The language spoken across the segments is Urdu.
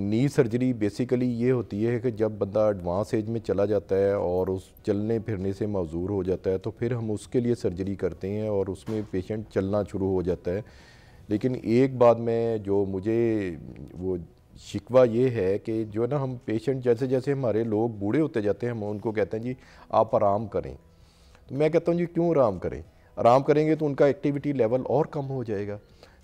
نی سرجری بیسیکلی یہ ہوتی ہے کہ جب بندہ ایڈوانس ایج میں چلا جاتا ہے اور اس چلنے پھرنے سے معذور ہو جاتا ہے تو پھر ہم اس کے لیے سرجری کرتے ہیں اور اس میں پیشنٹ چلنا شروع ہو جاتا ہے. لیکن ایک بات میں جو مجھے وہ شکوہ یہ ہے کہ جو ہے نا ہم پیشنٹ جیسے جیسے ہمارے لوگ بوڑھے ہوتے جاتے ہیں ہم ان کو کہتے ہیں جی آپ آرام کریں. تو میں کہتا ہوں جی کیوں آرام کریں؟ آرام کریں گے تو ان کا ایکٹیویٹی لیول اور کم ہو جائے گا.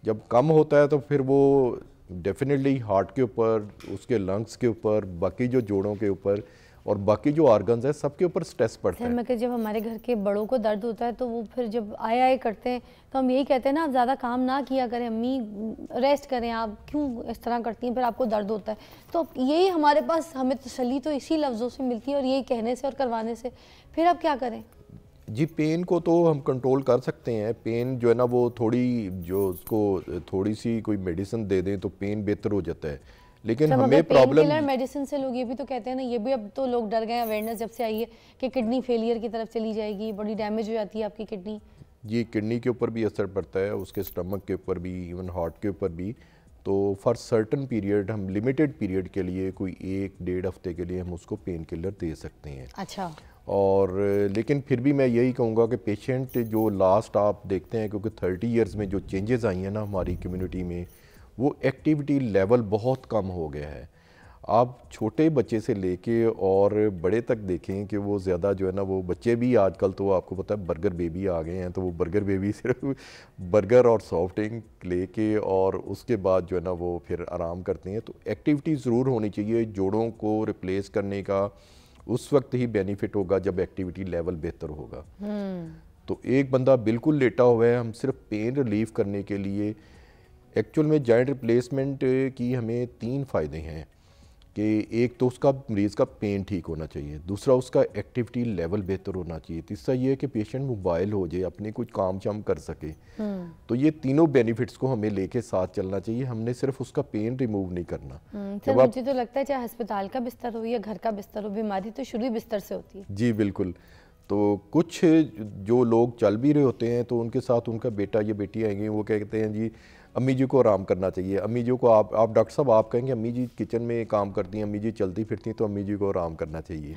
جب کم ہوتا ہے تو پھر وہ ڈیفینیٹلی ہارٹ کے اوپر، اس کے لنگس کے اوپر، باقی جو جوڑوں کے اوپر اور باقی جو آرگنز ہیں سب کے اوپر سٹریس پڑتا ہے. میں کہ جب ہمارے گھر کے بڑوں کو درد ہوتا ہے تو وہ پھر جب آئے کرتے ہیں تو ہم یہی کہتے ہیں نا آپ زیادہ کام نہ کیا کریں، امی ریسٹ کریں، آپ کیوں اس طرح کرتی ہیں، پھر آپ کو درد ہوتا ہے. تو یہی ہمارے پاس ہمیں تسلی تو اسی لفظوں سے ملتی ہے اور یہی کہنے سے اور کروانے سے. پھر اب کیا کریں؟ جی پین کو تو ہم کنٹرول کر سکتے ہیں. پین جو ہے نا وہ تھوڑی جو اس کو تھوڑی سی کوئی میڈیسن دے دیں تو پین بہتر ہو جاتا ہے. لیکن ہمیں پین کلر میڈیسن سے لوگ یہ بھی تو کہتے ہیں نا، یہ بھی اب تو لوگ ڈر گئے ہیں، اویئرنیس جب سے آئی ہے کہ کڈنی فیلئر کی طرف چلی جائے گی، بڑی ڈیمیج ہو جاتی ہے آپ کی کڈنی. جی کڈنی کے اوپر بھی اثر پڑتا ہے، اس کے سٹمک کے اوپر بھی، ایون ہارٹ کے اوپر بھی. تو فار سرٹن پیریڈ ہم لمیٹڈ پیریڈ کے لیے کوئی 1-1.5 ہفتے کے لیے ہم اس کو پین کلر دے سکتے ہیں. اچھا. اور لیکن پھر بھی میں یہی کہوں گا کہ پیشنٹ جو لاسٹ آپ دیکھتے ہیں کیونکہ 30 ایئرز میں جو چینجز آئی ہیں نا ہماری کمیونٹی میں، وہ ایکٹیویٹی لیول بہت کم ہو گیا ہے. آپ چھوٹے بچے سے لے کے اور بڑے تک دیکھیں کہ وہ زیادہ جو ہے نا وہ بچے بھی آج کل تو آپ کو پتہ ہے برگر بیبی آ گئے ہیں، تو وہ برگر بیبی صرف برگر اور سافٹ ڈرنک لے کے اور اس کے بعد جو ہے نا وہ پھر آرام کرتے ہیں. تو ایکٹیویٹی ضرور ہونی چاہیے. جوڑوں کو ریپلیس کرنے کا اس وقت ہی بینیفٹ ہوگا جب ایکٹیویٹی لیول بہتر ہوگا. تو ایک بندہ بالکل لیٹا ہوا ہے، ہم صرف پین ریلیف کرنے کے لیے ایکچول میں جوائنٹ ریپلیسمنٹ کی ہمیں 3 فائدے ہیں کہ ایک تو اس کا مریض کا پین ٹھیک ہونا چاہیے، دوسرا اس کا ایکٹیویٹی لیول بہتر ہونا چاہیے، تیسرا یہ ہے کہ پیشنٹ موبائل ہو جائے، اپنے کچھ کام شام کر سکے. تو یہ تینوں بینیفٹس کو ہمیں لے کے ساتھ چلنا چاہیے. ہم نے صرف اس کا پین ریموو نہیں کرنا. سر مجھے تو لگتا ہے چاہے ہسپتال کا بستر ہو یا گھر کا بستر ہو، بیماری تو شروع بستر سے ہوتی ہے. جی بالکل. تو کچھ جو لوگ چل بھی رہے ہوتے ہیں تو ان کے ساتھ ان کا بیٹا یا بیٹی آئیں گے، وہ کہتے ہیں جی امی جی کو آرام کرنا چاہیے. امی جی کو آپ ڈاکٹر صاحب آپ کہیں گے امی جی کچن میں کام کرتی ہیں، امی جی چلتی پھرتی ہیں، تو امی جی کو آرام کرنا چاہیے.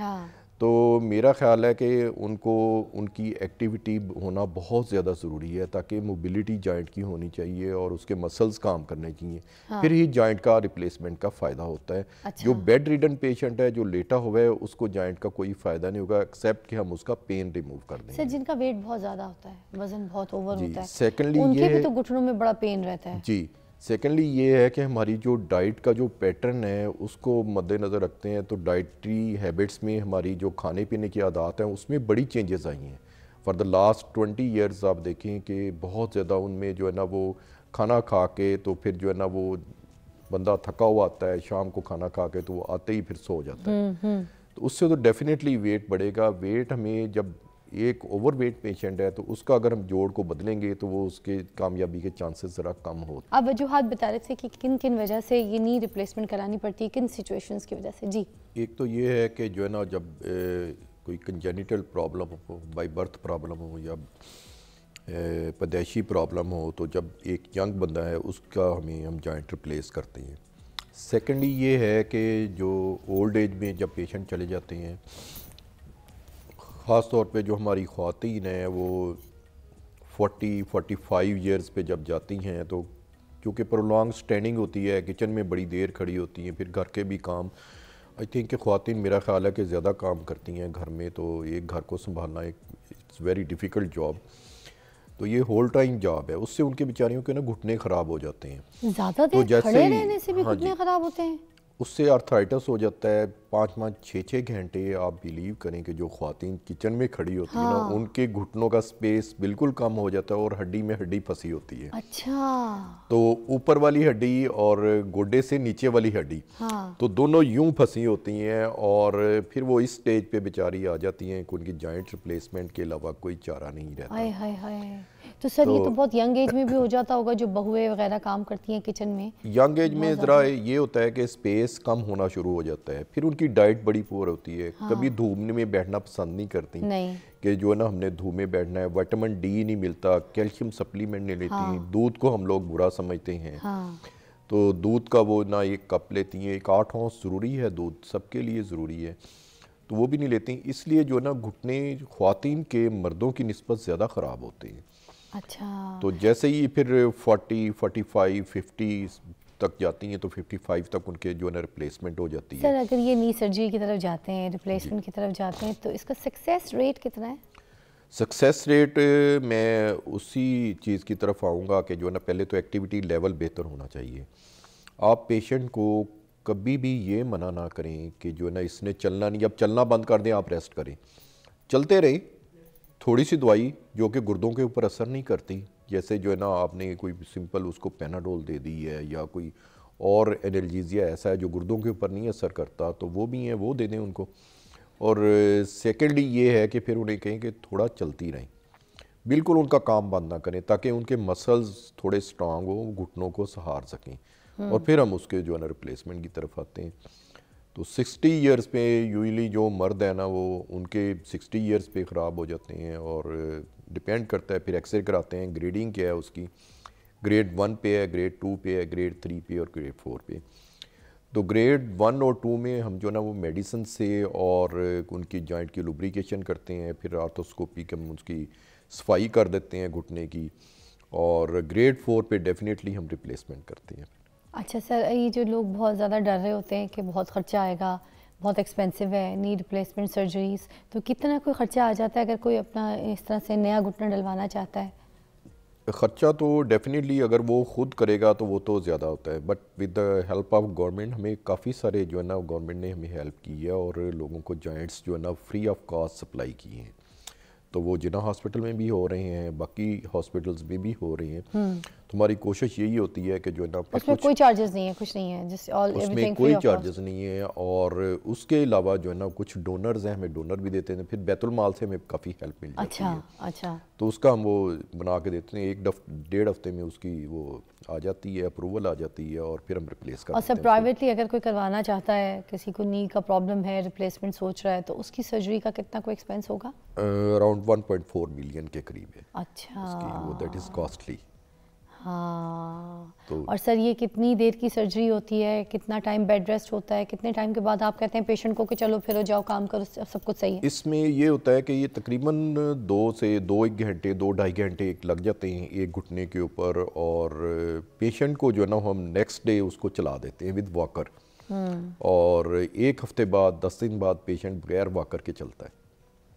تو میرا خیال ہے کہ ان کو ان کی ایکٹیویٹی ہونا بہت زیادہ ضروری ہے تاکہ موبیلٹی جوائنٹ کی ہونی چاہیے اور اس کے مسلز کام کرنے چاہیے. پھر ہی جوائنٹ کا ریپلیسمنٹ کا فائدہ ہوتا ہے. جو بیڈ ریڈن پیشنٹ ہے، جو لیٹا ہوا ہے، اس کو جوائنٹ کا کوئی فائدہ نہیں ہوگا ایکسیپٹ کہ ہم اس کا پین ریموو کر دیں. سر جن کا ویٹ بہت زیادہ ہوتا ہے، وزن بہت اوور ہوتا ہے، سیکنڈلی ان کے بھی تو گھٹنوں میں بڑا پین رہتا ہے. جی سیکنڈلی یہ ہے کہ ہماری جو ڈائٹ کا جو پیٹرن ہے اس کو مد نظر رکھتے ہیں تو ڈائٹری ہیبٹس میں ہماری جو کھانے پینے کی عادات ہیں اس میں بڑی چینجز آئی ہیں. فار دا لاسٹ 20 ایئرز آپ دیکھیں کہ بہت زیادہ ان میں جو ہے نا وہ کھانا کھا کے تو پھر جو ہے نا وہ بندہ تھکا ہوا آتا ہے، شام کو کھانا کھا کے تو وہ آتے ہی پھر سو جاتا ہے. تو اس سے تو ڈیفینیٹلی ویٹ بڑھے گا. ویٹ ہمیں جب ایک اوور ویٹ پیشنٹ ہے تو اس کا اگر ہم جوڑ کو بدلیں گے تو وہ اس کے کامیابی کے چانسز ذرا کم ہوتے ہیں. آپ وجوہات بتا رہے تھے کہ کن کن وجہ سے یہ نی ریپلیسمنٹ کرانی پڑتی ہے، کن سچویشنز کی وجہ سے. جی ایک تو یہ ہے کہ جو ہے نا جب کوئی کنجینیٹل پرابلم ہو، بائی برتھ پرابلم ہو یا پیدائشی پرابلم ہو، تو جب ایک ینگ بندہ ہے اس کا ہم جوائنٹ ریپلیس کرتے ہیں. سیکنڈلی یہ ہے کہ جو اولڈ ایج میں جب پیشنٹ چلے جاتے ہیں، خاص طور پہ جو ہماری خواتین ہیں وہ 40-45 ایئرز پہ جب جاتی ہیں تو کیونکہ پرولانگ سٹینڈنگ ہوتی ہے، کچن میں بڑی دیر کھڑی ہوتی ہیں، پھر گھر کے بھی کام، آئی تھنک کہ خواتین میرا خیال ہے کہ زیادہ کام کرتی ہیں گھر میں، تو ایک گھر کو سنبھالنا ایک اٹس ویری ڈیفیکلٹ جاب. تو یہ ہول ٹائم جاب ہے، اس سے ان کے بیچاریوں کے نا گھٹنے خراب ہو جاتے ہیں. زیادہ دیر کھڑے رہنے سے بھی گھٹنے خراب ہوتے ہیں؟ اس سے آرتھرائٹس ہو جاتا ہے. 5-6 گھنٹے آپ بیلیو کریں کہ جو خواتین کچن میں کھڑی ہوتی ہیں نا ان کے گھٹنوں کا سپیس بالکل کم ہو جاتا ہے اور ہڈی میں ہڈی پھنسی ہوتی ہے. اچھا. تو اوپر والی ہڈی اور گوڈے سے نیچے والی ہڈی تو دونوں یوں پھنسی ہوتی ہیں اور پھر وہ اس سٹیج پہ بیچاری آ جاتی ہیں کہ ان کی جوائنٹ ریپلیسمنٹ کے علاوہ کوئی چارہ نہیں رہتا. تو سر یہ تو بہت ینگ ایج میں بھی ہو جاتا ہوگا جو بہویں وغیرہ کام کرتی ہیں کچن میں. ینگ ایج میں ذرا یہ ہوتا ہے کہ سپیس کم ہونا شروع ہو جاتا ہے. پھر ان کی ڈائٹ بڑی پور ہوتی ہے، کبھی دھوپ میں بیٹھنا پسند نہیں کرتی کہ جو ہے نا ہم نے دھوپ میں بیٹھنا ہے. وائٹامن ڈی نہیں ملتا، کیلشیم سپلیمنٹ نہیں لیتی، دودھ کو ہم لوگ برا سمجھتے ہیں. تو دودھ کا وہ نہ ایک کپ لیتی ہیں، ایک 8 اونس ضروری ہے، دودھ سب کے لیے ضروری ہے، تو وہ بھی نہیں لیتی، اس لیے جو نا گھٹنے خواتین کے مردوں کی نسبت زیادہ خراب ہوتے ہیں۔ اچھا تو جیسے ہی پھر 40 45 50 تک جاتی ہیں تو 55 تک ان کے جو ہے نا ریپلیسمنٹ ہو جاتی ہے۔ سر اگر یہ نی سرجری کی طرف جاتے ہیں، ریپلیسمنٹ کی طرف جاتے ہیں، تو اس کا سکسیس ریٹ کتنا ہے؟ سکسیس ریٹ میں اسی چیز کی طرف آؤں گا کہ جو ہے نا پہلے تو ایکٹیویٹی لیول بہتر ہونا چاہیے۔ آپ پیشنٹ کو کبھی بھی یہ منع نہ کریں کہ جو ہے نا اس نے چلنا نہیں، اب چلنا بند کر دیں، آپ ریسٹ کریں، چلتے رہیں، تھوڑی سی دوائی جو کہ گردوں کے اوپر اثر نہیں کرتی، جیسے جو ہے نا آپ نے کوئی سمپل اس کو پیناڈول دے دی ہے یا کوئی اور انالجیزیا ایسا ہے جو گردوں کے اوپر نہیں اثر کرتا، تو وہ بھی ہیں، وہ دے دیں ان کو۔ اور سیکنڈلی یہ ہے کہ پھر انہیں کہیں کہ تھوڑا چلتی رہیں، بالکل ان کا کام بند نہ کریں تاکہ ان کے مسلز تھوڑے سٹرانگ ہوں، گھٹنوں کو سہار سکیں، اور پھر ہم اس کے جو ہے نا ریپلیسمنٹ کی طرف آتے ہیں۔ تو 60 ایئرز پہ یوزلی جو مرد ہے نا وہ ان کے 60 ایئرز پہ خراب ہو جاتے ہیں، اور ڈپینڈ کرتا ہے، پھر ایکس رے کراتے ہیں، گریڈنگ کیا ہے اس کی، گریڈ 1 پہ ہے، گریڈ 2 پہ ہے، گریڈ 3 پہ اور گریڈ 4 پہ۔ تو گریڈ 1 اور 2 میں ہم جو نا وہ میڈیسن سے اور ان کی جوائنٹ کی لوبریکیشن کرتے ہیں، پھر آرتھوسکوپی کے ہم اس کی صفائی کر دیتے ہیں گھٹنے کی، اور گریڈ 4 پہ ڈیفینیٹلی ہم ریپلیسمنٹ کرتے ہیں۔ اچھا سر، یہ جو لوگ بہت زیادہ ڈر رہے ہوتے ہیں کہ بہت خرچہ آئے گا، بہت ایکسپینسو ہے، نی ریپلیسمنٹ سرجریز، تو کتنا کوئی خرچہ آ جاتا ہے اگر کوئی اپنا اس طرح سے نیا گھٹنا ڈلوانا چاہتا ہے؟ خرچہ تو ڈیفینیٹلی اگر وہ خود کرے گا تو وہ تو زیادہ ہوتا ہے، but with the help of government ہمیں کافی سارے جو ہے نا گورنمنٹ نے ہمیں ہیلپ کی ہے، اور لوگوں کو جوائنٹس جو ہے نا فری آف کاسٹ سپلائی کی ہیں، تو وہ جناح ہاسپٹل میں بھی ہو رہے ہیں، باقی ہاسپٹلز میں بھی ہو رہے ہیں۔ تو ہماری کوشش یہی ہوتی ہے کہ جو ہے نا اس میں کوئی چارجز نہیں ہے، کچھ نہیں ہے، جس آل اس ایوری میں تھنگ کوئی فری آف کاسٹ؟ چارجز نہیں ہے، اور اس کے علاوہ جو ہے نا کچھ ڈونرز ہیں، ہمیں ڈونر بھی دیتے ہیں، پھر بیت المال سے ہمیں کافی ہیلپ مل جاتی ہے۔ اچھا اچھا، تو اس کا ہم وہ بنا کے دیتے ہیں، 1.5 ہفتے میں اس کی وہ آ جاتی ہے، اپروول آ جاتی ہے، اور پھر ہم ریپلیس کر اور دیتے سر ہیں۔ پرائیویٹلی اگر کوئی کروانا چاہتا ہے، کسی کو نی کا پرابلم ہے، ریپلیسمنٹ سوچ رہا ہے، تو اس کی سرجری کا کتنا کوئی ایکسپینس ہوگا؟ اراؤنڈ 1.4 ملین کے قریب ہے اچھا، اس کی، وہ دیٹ از کاسٹلی۔ ہاں، تو اور سر یہ کتنی دیر کی سرجری ہوتی ہے، کتنا ٹائم بیڈ ریسٹ ہوتا ہے، کتنے ٹائم کے بعد آپ کہتے ہیں پیشنٹ کو کہ چلو پھر جاؤ کام کرو، سب کچھ صحیح ہے؟ اس میں یہ ہوتا ہے کہ یہ تقریباً 2 گھنٹے 2-2.5 گھنٹے لگ جاتے ہیں ایک گھٹنے کے اوپر، اور پیشنٹ کو جو ہے نا ہم نیکسٹ ڈے اس کو چلا دیتے ہیں ود واکر، اور 1 ہفتے بعد 10 دن بعد پیشنٹ بغیر واکر کے چلتا ہے۔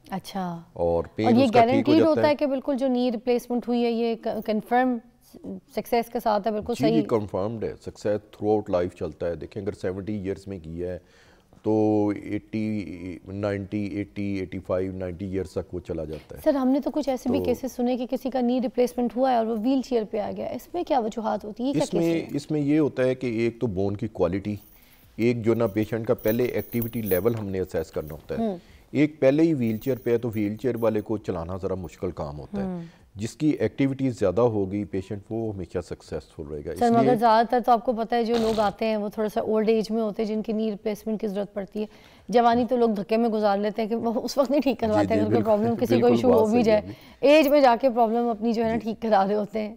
اچھا، اور اور پین یہ اس کا ٹھیک ہو گارنٹیڈ جاتا ہوتا ہے کہ بالکل جو نی ریپلیسمنٹ ہوئی ہے یہ کنفرم سکسیس کے ساتھ ہے، بالکل جی صحیح؟ کنفرمڈ ہے، سکسیس تھرو آؤٹ لائف چلتا ہے۔ دیکھیں اگر 70 ایئرز میں کیا ہے تو 85 90 ایئرز تک وہ چلا جاتا ہے۔ سر ہم نے تو کچھ ایسے بھی کیسز سنے کہ کسی کا نی ریپلیسمنٹ ہوا ہے اور وہ ویل چیئر پہ آ گیا، اس میں کیا وجوہات ہوتی ہیں؟ اس میں یہ ہوتا ہے کہ ایک تو بون کی کوالٹی، ایک جو نا پیشنٹ کا پہلے ایکٹیویٹی لیول ہم نے اسیس کرنا ہوتا ہے، ایک پہلے ہی ویل چیئر پہ ہے تو ویل چیئر والے کو چلانا ذرا مشکل کام ہوتا ہے، جس کی ایکٹیویٹی زیادہ ہوگی پیشنٹ وہ ہمیشہ سکسیسفل رہے گا۔ سر مگر زیادہ تر تو آپ کو پتہ ہے جو لوگ آتے ہیں وہ تھوڑا سا اولڈ ایج میں ہوتے ہیں جن کی نی ریپلیسمنٹ کی ضرورت پڑتی ہے، جوانی تو لوگ دھکے میں گزار لیتے ہیں کہ وہ اس وقت نہیں ٹھیک کرواتے ہیں، اگر کوئی پرابلم کسی کو ایشو ہو بھی جائے، ایج میں جا کے پرابلم اپنی جو ہے نا ٹھیک کرا رہے ہوتے ہیں۔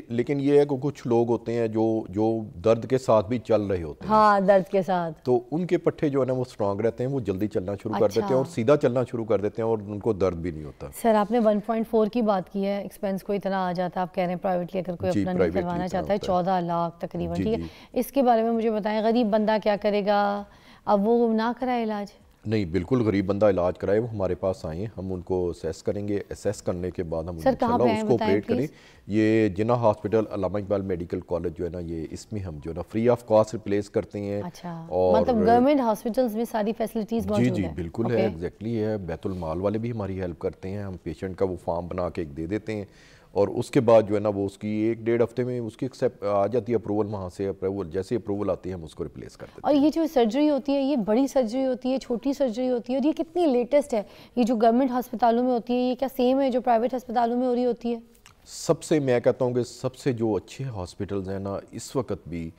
لیکن یہ ہے کہ کچھ لوگ ہوتے ہیں جو درد کے ساتھ بھی چل رہے ہوتے ہیں، ہاں درد کے ساتھ، تو ان کے پٹھے جو ہے نا وہ سٹرانگ رہتے ہیں، وہ جلدی چلنا شروع کر دیتے ہیں اور سیدھا چلنا شروع کر دیتے ہیں، اور ان کو درد بھی نہیں ہوتا۔ سر آپ نے 1.4 کی بات کی ہے، ایکسپینس کو اتنا آ جاتا ہے، آپ کہہ رہے ہیں پرائیویٹلی اگر کوئی اپنا نہیں کروانا چاہتا ہے 14 لاکھ تقریباً، ٹھیک ہے؟ اس کے بارے میں مجھے بتائیں، غریب بندہ کیا کرے گا؟ اب وہ نہ کرائے علاج؟ نہیں، بالکل غریب بندہ علاج کرائے، وہ ہمارے پاس آئیں، ہم ان کو اسیس کریں گے، اسیس کرنے کے بعد ہم انشاءاللہ اس کو آپریٹ کریں۔ یہ جناح ہاسپٹل علامہ اقبال میڈیکل کالج جو ہے نا، یہ اس میں ہم جو ہے نا فری آف کاسٹ ریپلیس کرتے ہیں۔ اچھا، مطلب گورنمنٹ ہاسپٹلز میں ساری فیسلٹیز موجود ہیں؟ جی بالکل ہے، ایگزیکٹلی ہے، بیت المال والے بھی ہماری ہیلپ کرتے ہیں، ہم پیشنٹ کا وہ فارم بنا کے دے دیتے ہیں، اور اس کے بعد جو ہے نا وہ اس کی 1-1.5 ہفتے میں اس کی آ جاتی ہے اپروول، وہاں سے اپروول جیسے اپروول آتی ہے ہم اس کو ریپلیس کر دیتے ہیں۔ اور یہ جو سرجری ہوتی ہے یہ بڑی سرجری ہوتی ہے، چھوٹی سرجری ہوتی ہے، اور یہ کتنی لیٹسٹ ہے؟ یہ جو گورنمنٹ ہسپتالوں میں ہوتی ہے یہ کیا سیم ہے جو پرائیویٹ ہسپتالوں میں ہو رہی ہوتی ہے؟ سب سے میں کہتا ہوں کہ سب سے جو اچھے ہاسپٹلز ہیں نا اس وقت بھی،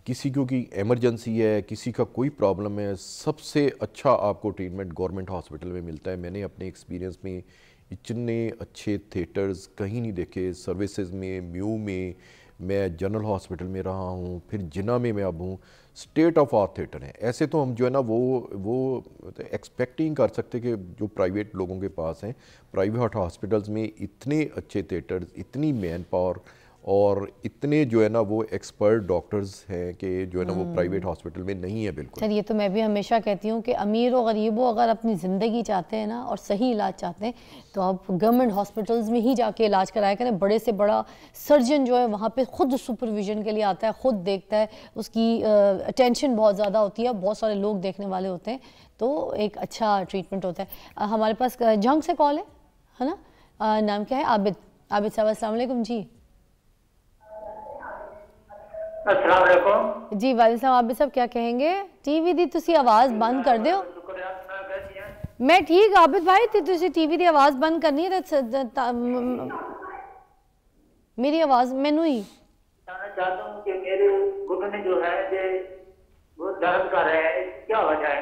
کسی کو کی ایمرجنسی ہے، کسی کا کوئی پرابلم ہے، سب سے اچھا آپ کو ٹریٹمنٹ گورنمنٹ ہاسپٹل میں ملتا ہے۔ میں نے اپنے ایکسپیرینس میں اتنے اچھے تھیٹرز کہیں نہیں دیکھے، سروسز میں، میو میں، میں جنرل ہاسپٹل میں رہا ہوں، پھر جنہ میں اب ہوں، اسٹیٹ آف آرٹ تھیٹر ہیں. ایسے تو ہم جو ہے نا وہ ایکسپیکٹ ہی نہیں کر سکتے کہ جو پرائیویٹ لوگوں کے پاس ہیں، پرائیویٹ ہاسپٹلز میں اتنے اچھے تھیٹرز، اتنی مین پاور اور اتنے جو ہے نا وہ ایکسپرٹ ڈاکٹرز ہیں کہ جو ہے نا وہ پرائیویٹ ہاسپٹل میں نہیں ہے بالکل. سر یہ تو میں بھی ہمیشہ کہتی ہوں کہ امیر و غریب و اگر اپنی زندگی چاہتے ہیں نا اور صحیح علاج چاہتے ہیں تو آپ گورنمنٹ ہاسپٹلز میں ہی جا کے علاج کرایا کریں. بڑے سے بڑا سرجن جو ہے وہاں پہ خود سپرویژن کے لیے آتا ہے، خود دیکھتا ہے، اس کی اٹینشن بہت زیادہ ہوتی ہے، بہت سارے لوگ دیکھنے والے ہوتے ہیں، تو ایک اچھا ٹریٹمنٹ ہوتا ہے. ہمارے پاس جنگ سے کال ہے نا؟ نام کیا ہے؟ عابد صاحب السلام علیکم. جی السلام علیکم. جی والد صاحب، عابد صاحب کیا کہیں گے؟ ٹی وی دی تسی آواز بند کر دیو. میں ٹھیک عابد بھائی، تسی ٹی وی دی آواز بند کرنی ہے. میری آواز مینوں ہی جاننا چاہتا ہوں کہ میرے گھٹنے جو ہے وہ درد کر رہے ہیں، کیا وجہ ہے؟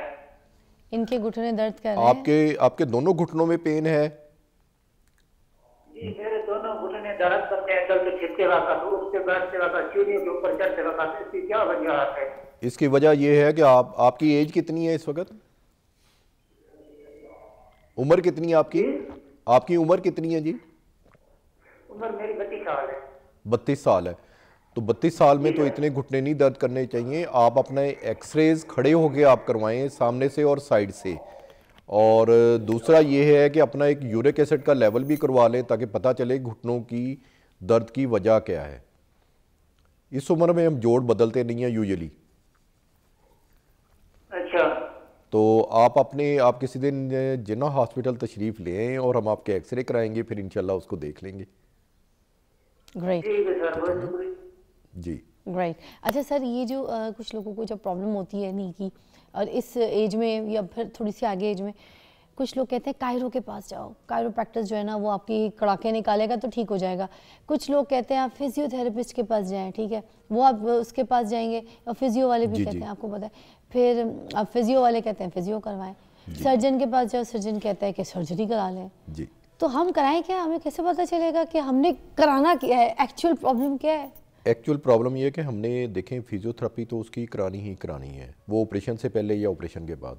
ان کے گھٹنے درد کر رہے ہیں. آپ کے دونوں گھٹنوں میں پین ہے؟ جی میرے دونوں گھٹنے درد کرتے ہیں، کل چھٹکے وقت اس کے بیٹھتے وقت سیڑھیوں کے اوپر چڑھتے وقت. اس کی کیا وجہ ہے؟ اس کی وجہ یہ ہے کہ آپ کی ایج کتنی ہے اس وقت؟ عمر کتنی ہے آپ کی؟ آپ کی عمر کتنی ہے جی؟ عمر میری 32 سال ہے. 32 سال ہے. تو 32 سال میں تو اتنے گھٹنے نہیں درد کرنے چاہیے. آپ اپنے ایکس ریز کھڑے ہو کے آپ کروائیں سامنے سے اور سائڈ سے. اور دوسرا یہ ہے کہ اپنا ایک یورک ایسڈ کا لیول بھی کروا لیں تاکہ پتہ چلے گھٹنوں کی درد کی وجہ کیا ہے. اس عمر میں ہم جوڑ بدلتے نہیں ہیں یوزلی. اچھا. تو آپ کسی دن جنہ ہاسپٹل تشریف لے آئیں اور ہم آپ کے ایکس رے کرائیں گے، پھر انشاءاللہ اس کو دیکھ لیں گے. گریٹ. جی رائٹ. اچھا سر، یہ جو کچھ لوگوں کو جب پرابلم ہوتی ہے نی کی، اور اس ایج میں یا پھر تھوڑی سی آگے ایج میں، کچھ لوگ کہتے ہیں کائرو کے پاس جاؤ، کائرو پریکٹس جو ہے نا وہ آپ کی کڑاکے نکالے گا تو ٹھیک ہو جائے گا. کچھ لوگ کہتے ہیں آپ فزیو تھراپسٹ کے پاس جائیں، ٹھیک ہے، وہ آپ اس کے پاس جائیں گے. اور فزیو والے بھی کہتے ہیں، آپ کو پتہ ہے، پھر آپ فزیو والے کہتے ہیں فزیو کروائیں. سرجن کے پاس جاؤ، سرجن کہتا ہے کہ سرجری کرا لیں. جی. تو ہم کرائیں کیا؟ ہمیں کیسے پتہ چلے گا کہ ہم نے کرانا کیا ہے؟ ایکچوئل پرابلم کیا ہے؟ ایکچوئل پرابلم یہ ہے کہ ہم نے دیکھیں فیزیو تھراپی تو اس کی کرانی ہی کرانی ہے، وہ آپریشن سے پہلے یا آپریشن کے بعد.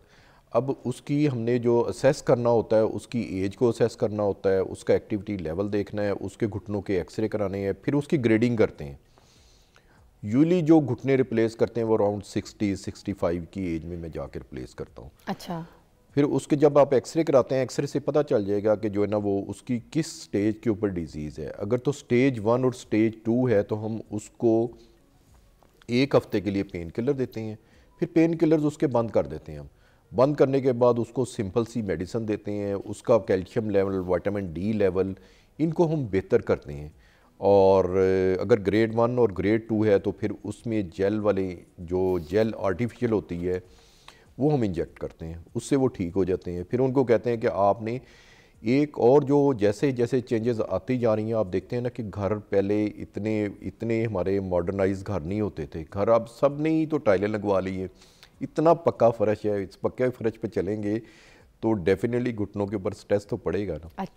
اب اس کی ہم نے جو اسیس کرنا ہوتا ہے، اس کی ایج کو اسیس کرنا ہوتا ہے، اس کا ایکٹیویٹی لیول دیکھنا ہے، اس کے گھٹنوں کے ایکس رے کرانے ہیں، پھر اس کی گریڈنگ کرتے ہیں. یولی جو گھٹنے ریپلیس کرتے ہیں وہ اراؤنڈ 60-65 کی ایج میں جا کے ریپلیس کرتا ہوں. اچھا. پھر اس کے جب آپ ایکس رے کراتے ہیں، ایکس رے سے پتہ چل جائے گا کہ جو ہے نا وہ اس کی کس سٹیج کے اوپر ڈیزیز ہے. اگر تو سٹیج 1 اور سٹیج 2 ہے تو ہم اس کو 1 ہفتے کے لیے پین کلر دیتے ہیں. پھر پین کلرز اس کے بند کر دیتے ہیں. ہم بند کرنے کے بعد اس کو سمپل سی میڈیسن دیتے ہیں. اس کا calcium level, vitamin D level, ان کو ہم بہتر کرتے ہیں. اور اگر گریڈ 1 اور گریڈ 2 ہے تو پھر اس میں جیل والے جو جیل آرٹیفیشل ہوتی ہے وہ ہم انجیکٹ کرتے ہیں، اس سے وہ ٹھیک ہو جاتے ہیں. پھر ان کو کہتے ہیں کہ آپ نے ایک اور جو جیسے جیسے چینجز آتی جا رہی ہیں، آپ دیکھتے ہیں نا کہ گھر پہلے اتنے ہمارے ماڈرنائز گھر نہیں ہوتے تھے. گھر اب سب نے ہی تو ٹائلیں لگوا لی ہیں، اتنا پکا فرش ہے. اس پکے فرش پہ چلیں گے تو ڈیفینیٹلی گھٹنوں کے اوپر سٹریس تو پڑے گا نا.